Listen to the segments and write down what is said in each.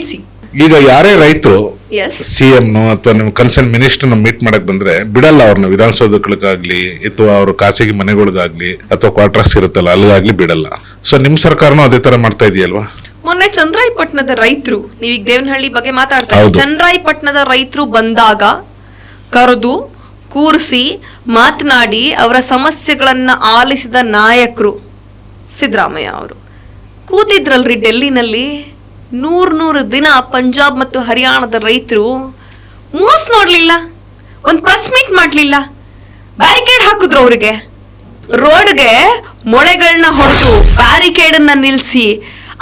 ನಿಲ್ಸಿ. ಈಗ ಯಾರೇ ರೈತರು ಎಸ್ ಸಿಎಂ ಅಥವಾ ನಿಮ್ ಕನ್ಸರ್ನ್ ಮಿನಿಸ್ಟರ್ ಮೀಟ್ ಮಾಡಕ್ ಬಂದ್ರೆ ಬಿಡಲ್ಲ ಅವ್ರನ್ನ ವಿಧಾನಸೌಧಗಳಿಗಾಗ್ಲಿ ಅಥವಾ ಅವ್ರ ಖಾಸಗಿ ಮನೆಗಳಿಗಾಗ್ಲಿ ಅಥವಾ ಕ್ವಾರ್ಟರ್ಸ್ ಇರುತ್ತಲ್ಲ ಅಲ್ಲಿಗಾಗ್ಲಿ ಬಿಡಲ್ಲ. ಸೊ ನಿಮ್ ಸರ್ಕಾರನೂ ಅದೇ ತರ ಮಾಡ್ತಾ ಇದೆಯಲ್ವಾ? ಮೊನ್ನೆ ಚಂದ್ರಾಯಪಟ್ಟಣದ ರೈತರು, ನೀವೀಗ ದೇವನಹಳ್ಳಿ ಬಗ್ಗೆ ಮಾತಾಡ್ತಾ ಹೌದು. ಚಂದ್ರಾಯಪಟ್ಟಣದ ರೈತರು ಬಂದಾಗ ಕರೆದು ಕೂರಿಸಿ ಮಾತನಾಡಿ ಅವರ ಸಮಸ್ಯೆಗಳನ್ನ ಆಲಿಸಿದ ನಾಯಕರು ಸಿದ್ದರಾಮಯ್ಯ ಅವರು. ಕೂತಿದ್ರಲ್ರಿ ಡೆಲ್ಲಿನಲ್ಲಿ 100 ದಿನ ಪಂಜಾಬ್ ಮತ್ತು ಹರಿಯಾಣದ ರೈತರು ಮೂಸ್ ನೋಡ್ಲಿಲ್ಲ, ಒಂದ್ ಪ್ರೆಸ್ ಮೀಟ್ ಮಾಡ್ಲಿಲ್ಲ, ಬ್ಯಾರಿಕೇಡ್ ಹಾಕಿದ್ರು ಅವ್ರಿಗೆ, ರೋಡ್ಗೆ ಮೊಳೆಗಳನ್ನ ಹೊಡೆದು ಬ್ಯಾರಿಕೇಡ್ ಅನ್ನ ನಿಲ್ಸಿ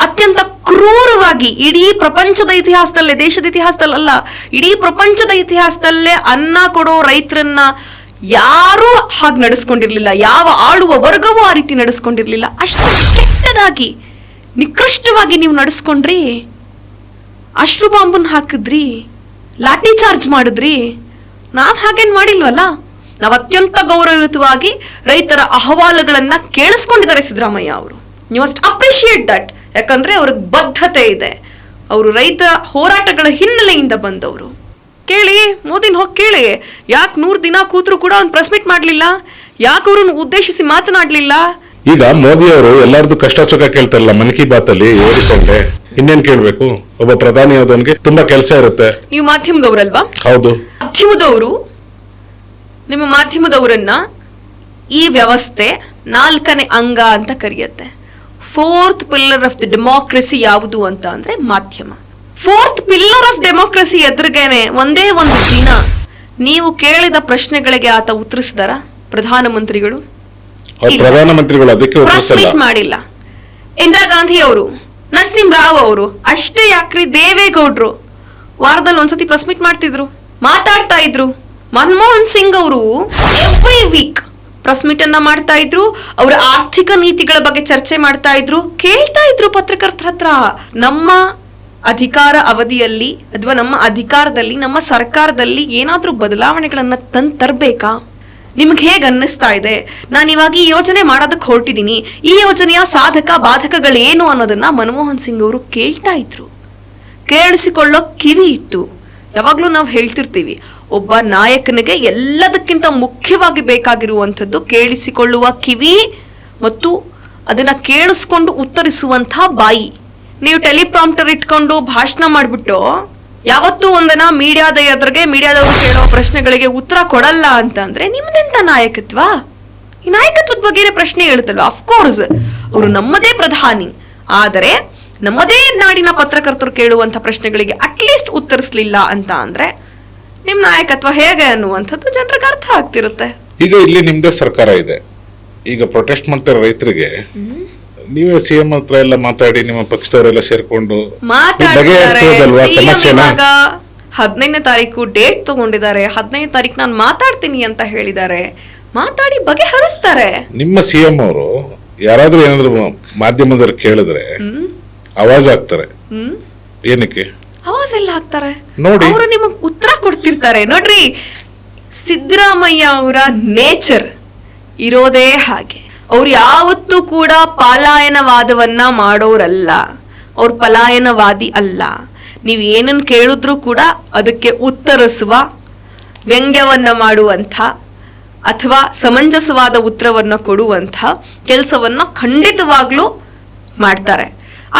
ಅತ್ಯಂತ ಕ್ರೂರವಾಗಿ ಇಡೀ ಪ್ರಪಂಚದ ಇತಿಹಾಸದಲ್ಲೇ, ದೇಶದ ಇತಿಹಾಸದಲ್ಲ, ಇಡೀ ಪ್ರಪಂಚದ ಇತಿಹಾಸದಲ್ಲೇ ಅನ್ನ ಕೊಡೋ ರೈತರನ್ನ ಯಾರೂ ಹಾಗೆ ನಡೆಸ್ಕೊಂಡಿರ್ಲಿಲ್ಲ, ಯಾವ ಆಳುವ ವರ್ಗವೂ ಆ ರೀತಿ ನಡೆಸ್ಕೊಂಡಿರ್ಲಿಲ್ಲ. ಅಷ್ಟು ಕೆಟ್ಟದಾಗಿ ನಿಕೃಷ್ಟವಾಗಿ ನೀವು ನಡೆಸ್ಕೊಂಡ್ರಿ, ಅಶ್ರು ಬಾಂಬನ್ ಹಾಕಿದ್ರಿ, ಲಾಠಿ ಚಾರ್ಜ್ ಮಾಡಿದ್ರಿ. ನಾವ್ ಹಾಗೇನ್ ಮಾಡಿಲ್ವಲ್ಲ. ನಾವು ಅತ್ಯಂತ ಗೌರವಯುತವಾಗಿ ರೈತರ ಅಹವಾಲುಗಳನ್ನ ಕೇಳಿಸ್ಕೊಂಡಿದ್ದಾರೆ ಸಿದ್ದರಾಮಯ್ಯ ಅವರು. You must appreciate that. ಯಾಕಂದ್ರೆ ಅವ್ರಿಗೆ ಬದ್ಧತೆ ಇದೆ, ಅವರು ರೈತ ಹೋರಾಟಗಳ ಹಿನ್ನೆಲೆಯಿಂದ ಬಂದವರು. ಕೇಳಿ, ಮೋದಿನ ಹೋಗಿ ಕೇಳಿ, ಯಾಕೆ 100 ದಿನ ಕೂತ್ರು ಕೂಡ ಒಂದು ಪ್ರೆಸ್ ಮೀಟ್ ಮಾಡ್ಲಿಲ್ಲ, ಯಾಕೆ ಅವ್ರನ್ನ ಉದ್ದೇಶಿಸಿ ಮಾತನಾಡ್ಲಿಲ್ಲ. ಈಗ ಮೋದಿ ಅವರು ಎಲ್ಲಾರ್ದು ಕಷ್ಟ ಸುಖ ಕೇಳ್ತಾರಲ್ಲ ಮನ್ ಕಿ ಬಾತ್ ಅಲ್ಲಿ ಸಂಡೆ, ಇನ್ನೇನ್ ಕೇಳ್ಬೇಕು? ಒಬ್ಬ ಪ್ರಧಾನಿ ಆದವನಿಗೆ ತುಂಬಾ ಕೆಲಸ ಇರುತ್ತೆ. ನೀವು ಮಾಧ್ಯಮದವರಲ್ವಾ? ಹೌದು. ಮಾಧ್ಯಮದವರು, ನಿಮ್ಮ ಮಾಧ್ಯಮದವರನ್ನ ಈ ವ್ಯವಸ್ಥೆ 4ನೇ ಅಂಗ ಅಂತ ಕರೆಯುತ್ತೆ. 4th pillar of the democracy ಯಾವುದು ಅಂತ ಅಂದ್ರೆ ಮಾಧ್ಯಮ. 4th ಪಿಲ್ಲರ್ ಆಫ್ ಡೆಮೋಕ್ರಸಿ ಎದುರಿಗೇನೆ ಒಂದೇ ಒಂದು ದಿನ ನೀವು ಕೇಳಿದ ಪ್ರಶ್ನೆಗಳಿಗೆ ಆತ ಉತ್ತರಿಸಿದಾರ? ಪ್ರಧಾನಮಂತ್ರಿಗಳು ಪ್ರಧಾನಮಂತ್ರಿಗಳು ಅದಕ್ಕೆ ಪ್ರೆಸ್ ಮೀಟ್ ಮಾಡಿಲ್ಲ. ಇಂದಿರಾ ಗಾಂಧಿ ಅವರು, ನರಸಿಂಹರಾವ್ ಅವರು, ಅಷ್ಟೇ ಯಾಕ್ರಿ ದೇವೇಗೌಡರು ವಾರದಲ್ಲಿ ಒಂದ್ಸತಿ ಪ್ರೆಸ್ ಮೀಟ್ ಮಾಡ್ತಿದ್ರು, ಮಾತಾಡ್ತಾ ಇದ್ರು. ಮನಮೋಹನ್ ಸಿಂಗ್ ಅವರು ಎವ್ರಿ ವೀಕ್ ಪ್ರೆಸ್ ಮೀಟ್ ಅನ್ನ ಮಾಡ್ತಾ ಇದ್ರು, ಅವರ ಆರ್ಥಿಕ ನೀತಿಗಳ ಬಗ್ಗೆ ಚರ್ಚೆ ಮಾಡ್ತಾ ಇದ್ರು, ಕೇಳ್ತಾ ಇದ್ರು ಪತ್ರಕರ್ತರ ಹತ್ರ. ನಮ್ಮ ಅಧಿಕಾರ ಅವಧಿಯಲ್ಲಿ ಅಥವಾ ನಮ್ಮ ಅಧಿಕಾರದಲ್ಲಿ, ನಮ್ಮ ಸರ್ಕಾರದಲ್ಲಿ ಏನಾದ್ರೂ ಬದಲಾವಣೆಗಳನ್ನ ತರಬೇಕಾ? ನಿಮ್ಗೆ ಹೇಗೆ ಅನ್ನಿಸ್ತಾ ಇದೆ? ನಾನು ಇವಾಗ ಈ ಯೋಜನೆ ಮಾಡೋದಕ್ಕೆ ಹೊರಟಿದ್ದೀನಿ, ಈ ಯೋಜನೆಯ ಸಾಧಕ ಬಾಧಕಗಳೇನು ಅನ್ನೋದನ್ನ ಮನಮೋಹನ್ ಸಿಂಗ್ ಅವರು ಕೇಳ್ತಾ ಇದ್ರು. ಕೇಳಿಸಿಕೊಳ್ಳೋ ಕಿವಿ ಇತ್ತು. ಯಾವಾಗ್ಲೂ ನಾವು ಹೇಳ್ತಿರ್ತೀವಿ, ಒಬ್ಬ ನಾಯಕನಿಗೆ ಎಲ್ಲದಕ್ಕಿಂತ ಮುಖ್ಯವಾಗಿ ಬೇಕಾಗಿರುವಂಥದ್ದು ಕೇಳಿಸಿಕೊಳ್ಳುವ ಕಿವಿ ಮತ್ತು ಅದನ್ನ ಕೇಳಿಸ್ಕೊಂಡು ಉತ್ತರಿಸುವಂತಹ ಬಾಯಿ. ನೀವು ಟೆಲಿಪ್ರಾಂಪ್ಟರ್ ಇಟ್ಕೊಂಡು ಭಾಷಣ ಮಾಡ್ಬಿಟ್ಟು ಯಾವತ್ತೂ ಒಂದನ ಮೀಡಿಯಾದ ಎದುರಿಗೆ ಮೀಡಿಯಾದವರು ಕೇಳೋ ಪ್ರಶ್ನೆಗಳಿಗೆ ಉತ್ತರ ಕೊಡಲ್ಲ ಅಂತ ಅಂದ್ರೆ ನಿಮ್ದೆಂತ ನಾಯಕತ್ವ? ಈ ನಾಯಕತ್ವದ ಬಗ್ಗೆ ಪ್ರಶ್ನೆ ಹೇಳುತ್ತಲ್ವ? ಅಫ್ಕೋರ್ಸ್ ಅವರು ನಮ್ಮದೇ ಪ್ರಧಾನಿ, ಆದರೆ ನಮ್ಮದೇ ನಾಡಿನ ಪತ್ರಕರ್ತರು ಕೇಳುವಂತ ಪ್ರಶ್ನೆಗಳಿಗೆ ಅಟ್ಲೀಸ್ಟ್ ಉತ್ತರಿಸಲಿಲ್ಲ ಅಂತ ಅಂದ್ರೆ ನಿಮ್ ನಾಯಕತ್ವ ಹೇಗೆ ಅನ್ನುವಂಥದ್ದು ಜನರಿಗೆ ಅರ್ಥ ಆಗ್ತಿರುತ್ತೆ. ಈಗ ಇಲ್ಲಿ ನಿಮ್ದೇ ಸರ್ಕಾರ ಇದೆ, ಈಗ ಪ್ರೊಟೆಸ್ಟ್ ಮಾಡ್ತಾರೆ ರೈತರಿಗೆ, ನೀವೇ ಸಿಎಂ ಹತ್ರ ಎಲ್ಲ ಮಾತಾಡಿ ನಿಮ್ಮ ಪಕ್ಷದವರೆಲ್ಲ ಸೇರ್ಕೊಂಡು ಬಗೆಹರಿಸೋದಲ್ವಾ ಸಮಸ್ಯೆನ? 15ನೇ ತಾರೀಕು ಡೇಟ್ ತಗೊಂಡಿದ್ದಾರೆ, 15ನೇ ತಾರೀಕು ನಾನು ಮಾತಾಡ್ತೀನಿ ಅಂತ ಹೇಳಿದ್ದಾರೆ, ಮಾತಾಡಿ ಬಗೆಹರಿಸ್ತಾರೆ. ನಿಮ್ಮ ಸಿಎಂ ಅವರು ಯಾರಾದ್ರೂ ಏನಾದ್ರು ಮಾಧ್ಯಮದವ್ರು ಕೇಳಿದ್ರೆ ಆವಾಜ್ ಆಗ್ತಾರೆ. ಏನಕ್ಕೆ ಆವಾಜ್ ಎಲ್ಲ ಹಾಕ್ತಾರೆ ನೋಡಿ, ಅವರು ನಿಮಗ್ ಉತ್ತರ ಕೊಡ್ತಿರ್ತಾರೆ. ನೋಡ್ರಿ, ಸಿದ್ದರಾಮಯ್ಯ ಅವರ ನೇಚರ್ ಇರೋದೇ ಹಾಗೆ. ಅವ್ರು ಯಾವತ್ತೂ ಕೂಡ ಪಲಾಯನವಾದವನ್ನ ಮಾಡೋರಲ್ಲ, ಅವ್ರ ಪಲಾಯನವಾದಿ ಅಲ್ಲ. ನೀವ್ ಏನನ್ನ ಕೇಳಿದ್ರು ಕೂಡ ಅದಕ್ಕೆ ಉತ್ತರಿಸುವ, ವ್ಯಂಗ್ಯವನ್ನ ಮಾಡುವಂಥ ಅಥವಾ ಸಮಂಜಸವಾದ ಉತ್ತರವನ್ನ ಕೊಡುವಂಥ ಕೆಲಸವನ್ನ ಖಂಡಿತವಾಗ್ಲೂ ಮಾಡ್ತಾರೆ.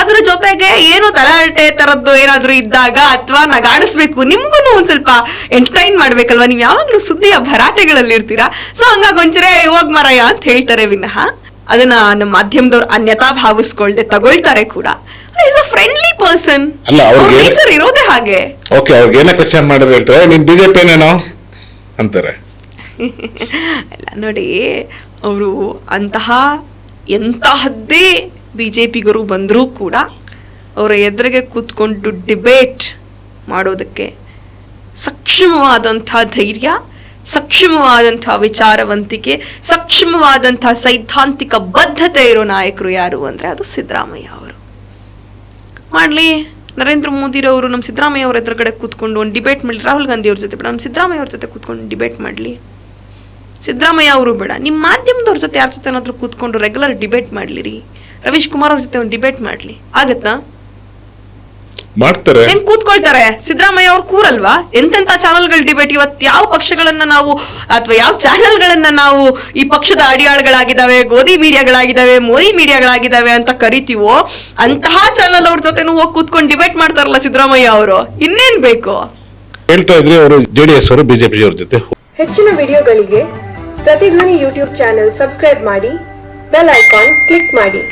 ಅದ್ರ ಜೊತೆಗೆ ಏನು ತಲಾಟೆ ತರದ್ದು ಏನಾದ್ರೂ ಇದ್ದಾಗ ಅಥವಾ ನಗಾಡಿಸ್ಬೇಕು, ನಿಮ್ಗೂ ಒಂದ್ ಸ್ವಲ್ಪ ಎಂಟರ್ಟೈನ್ ಮಾಡ್ಬೇಕಲ್ವಾ? ನೀವ್ ಯಾವಾಗ್ಲೂ ಸುದ್ದಿಯ ಭರಾಟೆಗಳಲ್ಲಿ ಇರ್ತೀರಾ. ಸೊ ಹಂಗಾಗಿ ಒಂಚೂರೇ ಹೋಗ್ ಮರಯ ಅಂತ ಹೇಳ್ತಾರೆ ವಿನಃ ಅದನ್ನ ನಮ್ಮ ಮಾಧ್ಯಮದವ್ರು ಅನ್ಯತಾ ಭಾವಿಸ್ಕೊಳ್ದೆ ತಗೊಳ್ತಾರೆ ಕೂಡ. Is a friendly person, nature ಇರೋದೇ ಹಾಗೆ. ಓಕೆ, ಅವ್ರಿಗೆ ಏನೋ ಕ್ವೆಶ್ಚನ್ ಮಾಡಿದ್ರೆ ಹೇಳ್ತಾರೆ ನೀನ್ ಬಿಜೆಪಿನೇನೋ ಅಂತಾರೆ. ಅಲ್ಲ ನೋಡಿ, ಅವರು ಅಂತಹ ಎಂತಹದ್ದೇ ಬಿಜೆಪಿಗರು ಬಂದರೂ ಕೂಡ ಅವರ ಎದುರಿಗೆ ಕೂತ್ಕೊಂಡು ಡಿಬೇಟ್ ಮಾಡೋದಕ್ಕೆ ಸಕ್ಷಮವಾದಂಥ ಧೈರ್ಯ, ಸಕ್ಷಮವಾದಂಥ ವಿಚಾರವಂತಿಕೆ, ಸಕ್ಷಮವಾದಂಥ ಸೈದ್ಧಾಂತಿಕ ಬದ್ಧತೆ ಇರೋ ನಾಯಕರು ಯಾರು ಅಂದ್ರೆ ಅದು ಸಿದ್ದರಾಮಯ್ಯ ಅವರು. ಮಾಡ್ಲಿ, ನರೇಂದ್ರ ಮೋದಿರವರು ನಮ್ಮ ಸಿದ್ದರಾಮಯ್ಯ ಅವ್ರ ಎದುರುಗಡೆ ಕೂತ್ಕೊಂಡು ಒಂದು ಡಿಬೇಟ್ ಮಾಡಲಿ, ರಾಹುಲ್ ಗಾಂಧಿ ಅವ್ರ ಜೊತೆ ಬೇಡ, ನಮ್ಮ ಸಿದ್ದರಾಮಯ್ಯ ಅವ್ರ ಜೊತೆ ಕೂತ್ಕೊಂಡು ಡಿಬೇಟ್ ಮಾಡಲಿ. ಸಿದ್ದರಾಮಯ್ಯ ಅವರು ಬೇಡ, ನಿಮ್ಮ ಮಾಧ್ಯಮದವ್ರ ಜೊತೆ ಯಾರ ಜೊತೆ ಏನಾದರೂ ಕೂತ್ಕೊಂಡು ರೆಗ್ಯುಲರ್ ಡಿಬೇಟ್ ಮಾಡ್ಲಿರಿ. ರವೀಶ್ ಕುಮಾರ್ ಅವ್ರ ಜೊತೆ ಒಂದು ಡಿಬೇಟ್ ಮಾಡ್ಲಿ, ಆಗತ್ತಾ? ಮಾಡ್ತಾರೆ. ಹೆಂಗ್ ಕೂತ್ಕೊಳ್ತಾರೆ? ಸಿದ್ದರಾಮಯ್ಯ ಅವ್ರು ಕೂರಲ್ವಾ? ಎಂತೆಂತ ಚಾನೆಲ್ಗಳ ಡಿಬೇಟ್ ಇವತ್ತು ಯಾವ ಪಕ್ಷಗಳನ್ನ ನಾವು ಅಥವಾ ಯಾವ ಚಾನೆಲ್ಗಳನ್ನ ನಾವು ಈ ಪಕ್ಷದ ಅಡಿಯಾಳುಗಳಾಗಿದ್ದಾವೆ, ಗೋಧಿ ಮೀಡಿಯಾಗಳಾಗಿದ್ದಾವೆ, ಮೋದಿ ಮೀಡಿಯಾಗಳಾಗಿದ್ದಾವೆ ಅಂತ ಕರಿತೀವೋ ಅಂತಹ ಚಾನೆಲ್ ಅವ್ರ ಜೊತೆನೂ ಹೋಗಿ ಕೂತ್ಕೊಂಡು ಡಿಬೇಟ್ ಮಾಡ್ತಾರಲ್ಲ ಸಿದ್ದರಾಮಯ್ಯ ಅವರು. ಇನ್ನೇನ್ ಬೇಕು? ಹೇಳ್ತಾ ಇದ್ರಿ ಅವರು JDS ಅವರು ಬಿಜೆಪಿ ಅವ್ರ ಜೊತೆ. ಹೆಚ್ಚಿನ ವಿಡಿಯೋಗಳಿಗೆ ಪ್ರತಿಧ್ವನಿ ಯೂಟ್ಯೂಬ್ ಚಾನೆಲ್ ಸಬ್ಸ್ಕ್ರೈಬ್ ಮಾಡಿ, ಬೆಲ್ ಐಕಾನ್ ಕ್ಲಿಕ್ ಮಾಡಿ.